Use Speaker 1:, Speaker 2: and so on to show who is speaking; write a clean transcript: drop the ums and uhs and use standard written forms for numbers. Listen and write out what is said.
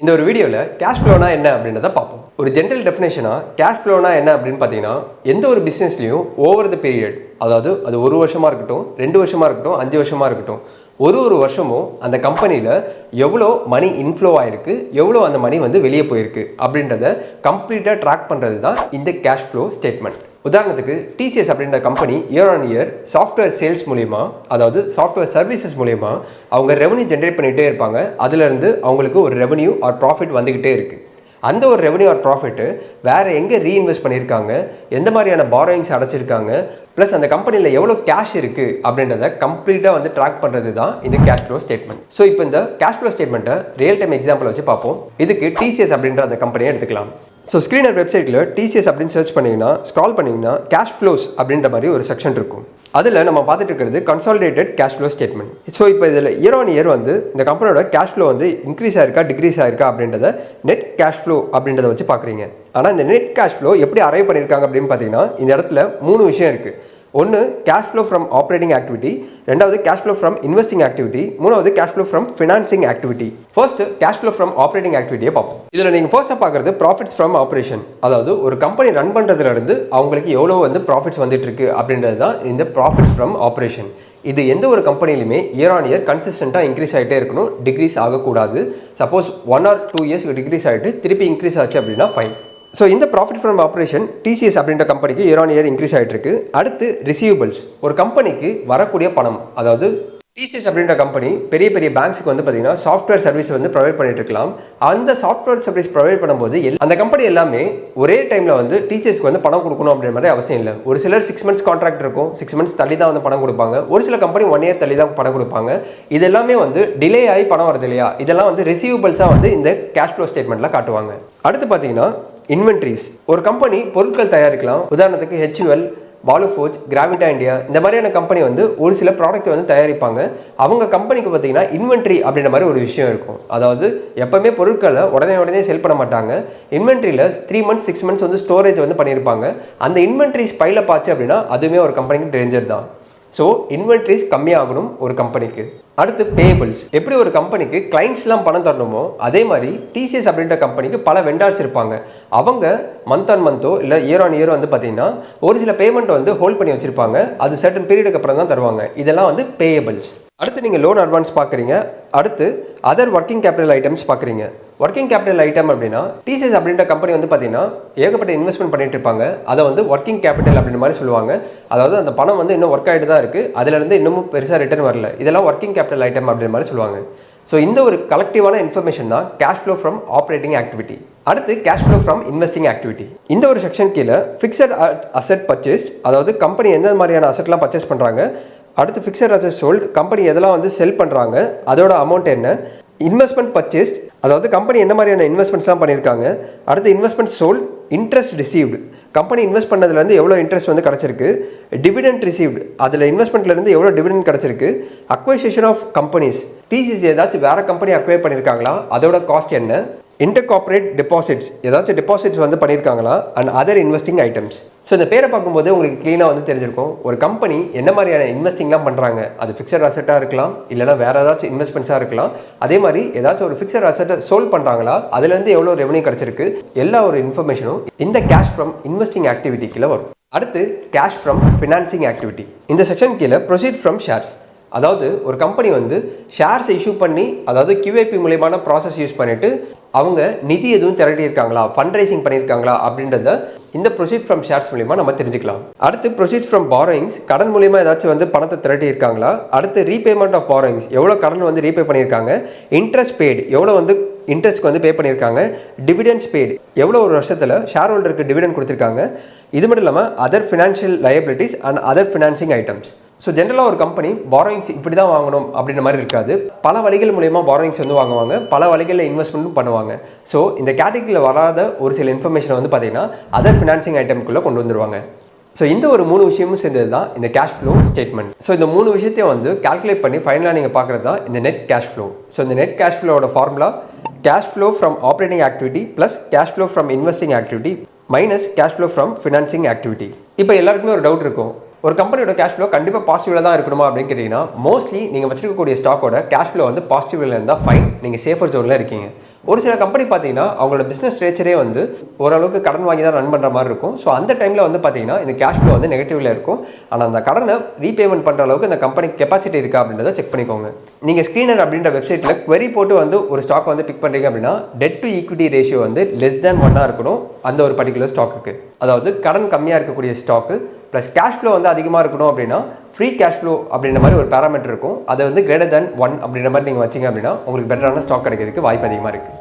Speaker 1: இந்த ஒரு வீடியோவில் கேஷ் ஃப்ளோனா என்ன அப்படின்றத பார்ப்போம். ஒரு ஜென்ரல் டெஃபினேஷனாக கேஷ் ஃப்ளோனா என்ன அப்படின்னு பார்த்தீங்கன்னா, எந்த ஒரு பிஸ்னஸ்லையும் ஓவர் த பீரியட், அதாவது அது 1 வருஷமாக இருக்கட்டும், 2 வருஷமாக இருக்கட்டும், 5 வருஷமாக இருக்கட்டும், ஒரு வருஷமும் அந்த கம்பெனியில் எவ்வளோ மணி இன்ஃப்ளோ ஆகிருக்கு, எவ்வளோ அந்த மணி வெளியே போயிருக்கு அப்படின்றத கம்ப்ளீட்டாக ட்ராக் பண்ணுறது தான் இந்த கேஷ் ஃப்ளோ ஸ்டேட்மெண்ட். உதாரணத்துக்கு டிசிஎஸ் அப்படின்ற company year on year software sales மூலிமா, அதாவது சாஃப்ட்வேர் சர்வீசஸ் மூலிமா அவங்க ரெவன்யூ ஜென்ரேட் பண்ணிகிட்டே இருப்பாங்க. அதுலேருந்து அவங்களுக்கு ஒரு ரெவன்யூ ஆர் ப்ராஃபிட் வந்துக்கிட்டே இருக்குது. அந்த ஒரு ரெவன்யூ ஆர் ப்ராஃபிட்டு வேறு எங்கே ரீஇன்வெஸ்ட் பண்ணியிருக்காங்க, எந்த மாதிரியான பாரோயிங்ஸ் அடைச்சிருக்காங்க, ப்ளஸ் அந்த கம்பெனியில் எவ்வளோ கேஷ் இருக்குது அப்படின்றத கம்ப்ளீட்டாக ட்ராக் பண்ணுறது தான் இந்த கேஷ் ஃப்ளோ ஸ்டேட்மெண்ட். ஸோ இப்போ இந்த கேஷ் ஃப்ளோ ஸ்டேட்மெண்ட்டை ரியல் டைம் எக்ஸாம்பிள் வச்சு பார்ப்போம். இதுக்கு டிசிஎஸ் அப்படின்ற அந்த கம்பெனியை எடுத்துக்கலாம். ஸோ ஸ்க்ரீனர் வெப்சைட்டில் டிசிஎஸ் அப்படின்னு சர்ச் பண்ணிங்கன்னா, ஸ்க்ரால் பண்ணிங்கன்னா கேஷ் ஃப்ளோஸ் அப்படின்ற மாதிரி ஒரு செக்ஷன் இருக்கும். அதில் நம்ம பார்த்துட்டு இருக்கிறது consolidated cash flow statement. So இப்போ இதில் இயர் ஆன் இயர் இந்த கம்பெனியோட கேஷ் ஃப்ளோ இன்க்ரீஸ் ஆயிருக்கா டிக்ரீஸ் ஆயிருக்கா அப்படின்றத நெட் கேஷ் ஃப்ளோ அப்படின்றத வச்சு பார்க்குறீங்க. ஆனால் இந்த நெட் கேஷ் ஃப்ளோ எப்படி அரைவ் பண்ணியிருக்காங்க அப்படின்னு பார்த்தீங்கன்னா, இந்த இடத்துல 3 விஷயம் இருக்குது. ஒன்று cash flow from operating activity, ரெண்டாவது cash flow from investing activity, மூணாவது cash flow from financing activity. First cash flow from operating ஆக்டிவிட்டியை பார்ப்போம். இதில் நீங்கள் ஃபர்ஸ்ட்டாக பார்க்குறது ப்ராஃபிட்ஸ் ஃப்ரம் ஆப்ரேஷன், அதாவது ஒரு கம்பெனி ரன் பண்ணுறதுலேருந்து அவங்களுக்கு எவ்வளோ ப்ராஃபிட்ஸ் வந்துட்டு இருக்கு அப்படின்றது தான் இந்த ப்ராஃபிட்ஸ் ஃப்ரம் ஆப்ரேஷன். இது எந்த ஒரு கம்பெனிலுமே இயர் ஆன் இயர் கன்சிஸ்டண்ட்டாக இன்க்ரீஸ் ஆகிட்டே இருக்கணும், டிக்ரீஸ் ஆகக்கூடாது. சப்போஸ் 1 or 2 years டிக்ரீஸ் ஆகிட்டு திருப்பி இன்க்ரீஸ் ஆச்சு அப்படின்னா ஃபைன். ஸோ இந்த ப்ராஃபிட் ஃப்ரம் ஆப்ரேஷன் டிசிஎஸ் அப்படின்ற கம்பெனிக்கு இயர் ஆன் இயர் இன்க்ரீஸ் ஆகிட்டு இருக்கு. அடுத்து ரிசீவபிள்ஸ், ஒரு கம்பெனிக்கு வரக்கூடிய பணம், அதாவது டிசிஎஸ் அப்படின்ற கம்பெனி பெரிய பெரிய பேங்க்ஸுக்கு பார்த்தீங்கன்னா சாஃப்ட்வேர் சர்வீஸ் ப்ரொவைட் பண்ணிட்டு இருக்கலாம். அந்த சாஃப்ட்வேர் சர்வீஸ் ப்ரொவைட் பண்ணும்போது அந்த கம்பெனி எல்லாமே ஒரே டைமில் டிசிஎஸ்க்கு பணம் கொடுக்கணும் அப்படின்ற மாதிரி அவசியம் இல்லை. ஒரு சிலர் 6 months கான்ட்ராக்ட் இருக்கும், 6 months தள்ளி தான் பணம் கொடுப்பாங்க. ஒரு சில கம்பெனி 1 year தள்ளி தான் பணம் கொடுப்பாங்க. இது எல்லாமே டிலே ஆகி பணம் வருது இல்லையா, இதெல்லாம் ரிசீவபிள்ஸாக இந்த கேஷ் ஃப்ளோ ஸ்டேட்மெண்ட்டில் காட்டுவாங்க. அடுத்து பார்த்தீங்கன்னா இன்வென்ட்ரிஸ், ஒரு கம்பெனி பொருட்கள் தயாரிக்கலாம். உதாரணத்துக்கு ஹெச்யூஎல், பாலு ஃபோர்ஜ், கிராவிட்டா இந்தியா, இந்த மாதிரியான கம்பெனி ஒரு சில ப்ராடக்ட் தயாரிப்பாங்க. அவங்க கம்பெனிக்கு பார்த்தீங்கன்னா இன்வென்ட்ரி அப்படின்ற மாதிரி ஒரு விஷயம் இருக்கும். அதாவது எப்பவுமே பொருட்களை உடனே செல் பண்ண மாட்டாங்க. இன்வென்ட்ரியில் 3 months 6 months ஸ்டோரேஜ் பண்ணியிருப்பாங்க. அந்த இன்வென்ட்ரிஸ் பைல பார்த்து அப்படின்னா அதுவுமே ஒரு கம்பெனிக்கு டேஞ்சர் தான். ஸோ இன்வென்ட்ரிஸ் கம்மியாகணும் ஒரு கம்பெனிக்கு. அடுத்து பேபிள்ஸ், எப்படி ஒரு கம்பெனிக்கு கிளைண்ட்ஸ்லாம் பணம் தரணுமோ அதே மாதிரி டிசிஎஸ் அப்படின்ற கம்பெனிக்கு பல வெண்டார்ஸ் இருப்பாங்க. அவங்க மந்த் ஆன் மந்த்தோ இல்லை இயர் ஆன் இயர் பார்த்தீங்கன்னா ஒரு சில பேமெண்ட் ஹோல்ட் பண்ணி வச்சுருப்பாங்க. அது சர்டன் பீரியடுக்கு அப்புறம் தான் தருவாங்க. இதெல்லாம் பேயபிள்ஸ். அடுத்து நீங்கள் லோன் அட்வான்ஸ் பார்க்குறீங்க. அடுத்து அதர் ஒர்க்கிங் கேபிட்டல் ஐட்டம்ஸ் பார்க்குறீங்க. ஒர்க்கிங் கேபிட்டல் ஐட்டம் அப்படின்னா டிசிஎஸ் அப்படின்ற கம்பெனி பார்த்தீங்கன்னா ஏகப்பட்ட இன்வெஸ்ட்மெண்ட் பண்ணிட்டு இருப்பாங்க. அதை ஒர்க்கிங் கேபிட்டல் அப்படின்ற மாதிரி சொல்லுவாங்க. அதாவது அந்த பணம் இன்னும் ஒர்க் ஆகிட்டு தான் இருக்குது, அதுலேருந்து இன்னமும் பெருசாக ரிட்டர்ன் வரல. இதெல்லாம் ஒர்க்கிங் கேபிட்டல் ஐட்டம் அப்படின்ற மாதிரி சொல்லுவாங்க. ஸோ இந்த ஒரு கலெக்டிவான இன்ஃபர்மேஷன் தான் cash flow from operating activity. அடுத்து cash flow from investing activity. இந்த ஒரு செக்ஷன் கீழே ஃபிக்ஸட் அசெட் பர்ச்சேஸ், அதாவது கம்பெனி எந்த மாதிரியான அசெட்லாம் பர்ச்சேஸ் பண்ணுறாங்க. அடுத்து ஃபிக்ஸட் அசெட் சோல்டு, கம்பெனி எதெல்லாம் செல் பண்ணுறாங்க, அதோட அமௌண்ட் என்ன. இன்வெஸ்ட்மெண்ட் பர்ச்சேஸ்ட், அதாவது கம்பெனி என்ன மாதிரியான இன்வெஸ்ட்மெண்ட்ஸ்லாம் பண்ணியிருக்காங்க. அடுத்து investment sold, interest received, company invest பண்ணதுலேருந்து எவ்வளோ இன்ட்ரெஸ்ட் கிடச்சிருக்கு. டிவிடெண்ட் ரிசீவ்டு, அதில் இன்வெஸ்ட்மெண்ட்லேருந்து எவ்வளோ டிவிடெண்ட் கிடச்சிருக்கு. அக்வைசேஷன் ஆஃப் கம்பெனிஸ், டிசிஎஸ் ஏதாச்சும் வேறு கம்பெனி அக்வைர் பண்ணியிருக்காங்களா, அதோட காஸ்ட் என்ன. இன்டர் கார்பரேட் டெபாசிட்ஸ், ஏதாச்சும் டெபாசிட்ஸ் பண்ணியிருக்காங்களா. And other investing items. So இந்த பேரை பார்க்கும்போது உங்களுக்கு க்ளீனாக தெரிஞ்சிருக்கும் ஒரு கம்பெனி என்ன மாதிரியான இன்வெஸ்டிங்லாம் பண்ணுறாங்க. அது ஃபிக்ஸட் அசெட்டாக இருக்கலாம், இல்லைனா வேறு ஏதாச்சும் இன்வெஸ்ட்மெண்ட்ஸாக இருக்கலாம். அதே மாதிரி ஏதாச்சும் ஒரு ஃபிக்ஸட் அசெட்டை சோல்வ் பண்ணுறாங்களா, அதுலேருந்து எவ்வளோ ரெவன்யூ கிடச்சிருக்கு, எல்லா ஒரு இன்ஃபர்மேஷனும் இந்த கேஷ் ஃப்ரம் இன்வெஸ்டிங் ஆக்டிவிட்டி கீழே வரும். அடுத்து கேஷ் ஃப்ரம் ஃபினான்சிங் ஆக்டிவிட்டி. இந்த செக்ஷன் கீழே ப்ரொசீட் ஃப்ரம் ஷேர்ஸ், அதாவது ஒரு கம்பெனி ஷேர்ஸை இஷ்யூ பண்ணி, அதாவது QIP மூலியமான ப்ராசஸ் யூஸ் பண்ணிவிட்டு அவங்க நிதி எதுவும் திரட்டியிருக்காங்களா, ஃபண்ட் ரைசிங் பண்ணியிருக்காங்களா அப்படின்றத இந்த ப்ரொசீட் ஃப்ரம் ஷேர்ஸ் மூலியமாக நம்ம தெரிஞ்சுக்கலாம். அடுத்து ப்ரொசீட் ஃப்ரம் பாரோயிங்ஸ், கடன் மூலியமா ஏதாச்சும் பணத்தை திரட்டியிருக்காங்களா. அடுத்து ரீபேமெண்ட் ஆஃப் பாரோயிங்ஸ், எவ்வளோ கடன் ரீபே பண்ணியிருக்காங்க. இன்ட்ரெஸ்ட் பெய்டு, எவ்வளோ இன்ட்ரெஸ்ட்க்கு பே பண்ணியிருக்காங்க. டிவிடெண்ட்ஸ் பெய்டு, எவ்வளோ ஒரு வருஷத்தில் ஷேர் ஹோல்டருக்கு டிவிடெண்ட் கொடுத்துருக்காங்க. இது மட்டும் இல்லாமல் other financial liabilities and other financing items. So ஜென்ரலாக ஒரு கம்பெனி பாரோயிங்ஸ் இப்படி தான் வாங்கணும் அப்படின்ற மாதிரி இருக்காது. பல வழிகள் மூலயமா பாரோயிங்ஸ் வாங்குவாங்க, பல வழிகளில் இன்வெஸ்ட்மெண்ட்டும் பண்ணுவாங்க. ஸோ இந்த கேட்டகரியில் வராத ஒரு சில இன்ஃபர்மேஷனை பார்த்தீங்கன்னா அதர் ஃபினான்சிங் ஐட்டம்குள்ளே கொண்டு வந்துருவாங்க. ஸோ இந்த ஒரு 3 விஷயமும் சேர்ந்தது தான் இந்த கேஷ் ஃப்ளோ ஸ்டேட்மெண்ட். ஸோ இந்த 3 விஷயத்தையும் கால்குலேட் பண்ணி ஃபைனலாக நீங்கள் பார்க்குறது தான் இந்த நெட் கேஷ் ஃப்ளோ. ஸோ இந்த நெட் கேஷ் ஃப்ளோவோட formula cash flow from operating activity plus cash flow from investing activity minus cash flow from financing activity. இப்போ எல்லாருக்குமே ஒரு டவுட் இருக்கும், ஒரு கம்பெனியோட கேஷ் ஃப்ளோ கண்டிப்பாக பாசிட்டிவில் தான் இருக்கணுமா அப்படின்னு கேட்டிங்கன்னா, மோஸ்ட்லி நீங்கள் வச்சிருக்கக்கூடிய ஸ்டாக்கோட கேஷ் ஃப்ளோ பாசிட்டிவில் இருந்தால் ஃபைன், நீங்கள் சேஃபர் ஜோனில் இருக்கீங்க. ஒரு சில கம்பெனி பார்த்தீங்கன்னா அவங்களோட பிஸ்னஸ் ஸ்ட்ரக்சரே வந்து ஓரளவுக்கு கடன் வாங்கி தான் ரன் பண்ணுற மாதிரி இருக்கும். ஸோ அந்த டைமில் வந்து பார்த்தீங்கன்னா இந்த கேஷ் ஃப்ளோ வந்து நெகட்டிவ்ல இருக்கும். ஆனால் அந்த கடனை ரீபேமெண்ட் பண்ணுற அளவுக்கு இந்த கம்பெனிக்கு கெப்பாசிட்டி இருக்கா அப்படின்றத செக் பண்ணிக்கோங்க. நீங்கள் ஸ்க்ரீனர் அப்படின்ற வெப்சைட்டில் query போட்டு வந்து ஒரு ஸ்டாக் வந்து பிக் பண்ணுறீங்க அப்படின்னா டெட் டு ஈக்விட்டி ரேஷியோ வந்து less than 1 இருக்கணும் அந்த ஒரு பர்டிகுலர் ஸ்டாக்குக்கு. அதாவது கடன் கம்மியாக இருக்கக்கூடிய ஸ்டாக்கு ப்ளஸ் கேஷ் ஃப்ளோ வந்து அதிகமாக இருக்கணும் அப்படின்னா ஃப்ரீ கேஷ் ஃப்ளோ அப்படின்ற மாதிரி ஒரு பேராமீட்டர் இருக்கும். அதை வந்து greater than 1 அப்படின்ற மாதிரி நீங்கள் வச்சிங்க அப்படின்னா உங்களுக்கு பெட்டரான ஸ்டாக் கிடைக்கிறதுக்கு வாய்ப்பு அதிகமாக இருக்குது.